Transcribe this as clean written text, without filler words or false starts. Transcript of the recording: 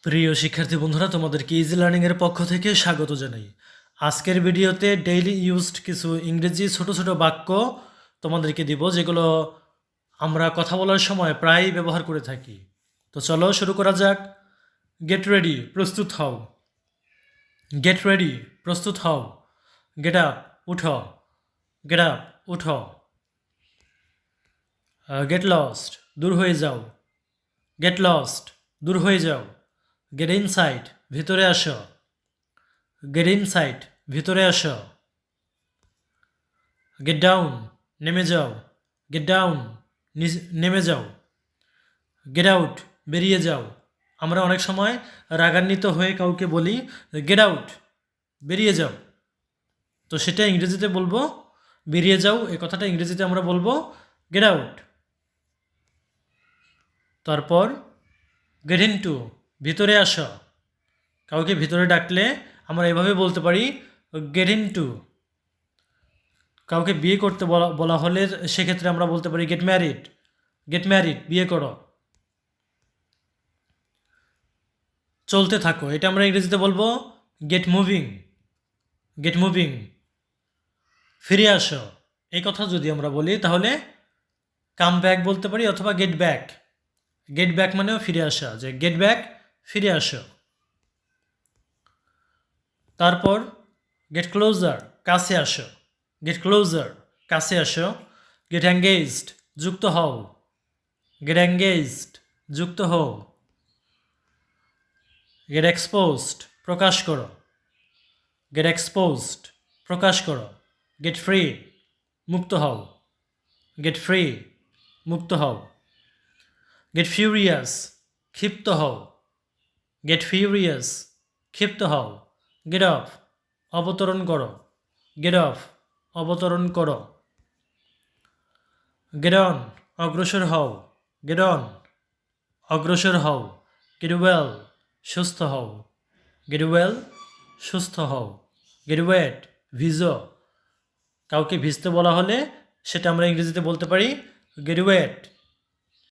প্রিয় শিক্ষার্থী বন্ধুরা, তোমাদেরকে ইজি লার্নিং এর পক্ষ থেকে স্বাগত জানাই। আজকের ভিডিওতে ডেইলি ইউজড কিছু ইংরেজি ছোট ছোট বাক্য তোমাদেরকে দিব, যেগুলো আমরা কথা বলার সময় প্রায়ই ব্যবহার করে থাকি। তো চলো শুরু করা যাক। গেট রেডি, প্রস্তুত হও। গেট রেডি, প্রস্তুত হও। গেট আপ, উঠো। গেট আপ, উঠো। গেট লস্ট, দূর হয়ে যাও। গেট লস্ট, দূর হয়ে যাও। গেট ইনসাইড, ভিতরে আসো। গেট ইনসাইড, ভিতরে আসো। গেট ডাউন, নেমে যাও। গেট ডাউন, নেমে যাও। গেট আউট, বেরিয়ে যাও। আমরা অনেক সময় রাগান্বিত হয়ে কাউকে বলি গেট আউট, বেরিয়ে যাও। তো সেটা ইংরেজিতে বলবো বেরিয়ে যাও, এই কথাটা ইংরেজিতে আমরা বলবো গেট আউট। তারপর গেট ইনটু, ভিতরে আসো। কাউকে ভিতরে ডাকলে আমরা এভাবে বলতে পারি গেট ইনটু। কাউকে বিয়ে করতে বলা বলা হলে সেক্ষেত্রে আমরা বলতে পারি গেট ম্যারিড। গেট ম্যারিড, বিয়ে করো। চলতে থাকো, এটা আমরা ইংরেজিতে বলবো গেট মুভিং। Gate moving. ফিরে আসো, এই কথা যদি আমরা বলি তাহলে কাম ব্যাক বলতে পারি, অথবা গেট ব্যাক। গেট ব্যাক মানেও ফিরে আসা, যে গেট ব্যাক, ফিরে আসো। তারপর গেট ক্লোজার, কাছে আসো। গেট ক্লোজার, কাছে আসো। গেট এঙ্গেজড, যুক্ত হও। গেট এঙ্গেজড, যুক্ত হও। গেট এক্সপোজড, প্রকাশ করো। গেট এক্সপোজড, প্রকাশ করো। গেট ফ্রি, মুক্ত হও। গেট ফ্রি, মুক্ত হও। গেট ফিউরিয়াস, ক্ষিপ্ত হও। গেট ফিউরিয়াস, ক্ষিপ্ত হও। গেট অফ, অবতরণ করো। গেট অফ, অবতরণ করো। গেট অন, অগ্রসর হও। গেট অন, অগ্রসর হও। গেট ওয়েল, সুস্থ হও। গেট ওয়েল, সুস্থ হও। গেট ওয়েট, ভিজো। কাউকে ভিজতে বলা হলে সেটা আমরা ইংরেজিতে বলতে পারি গেট ওয়েট।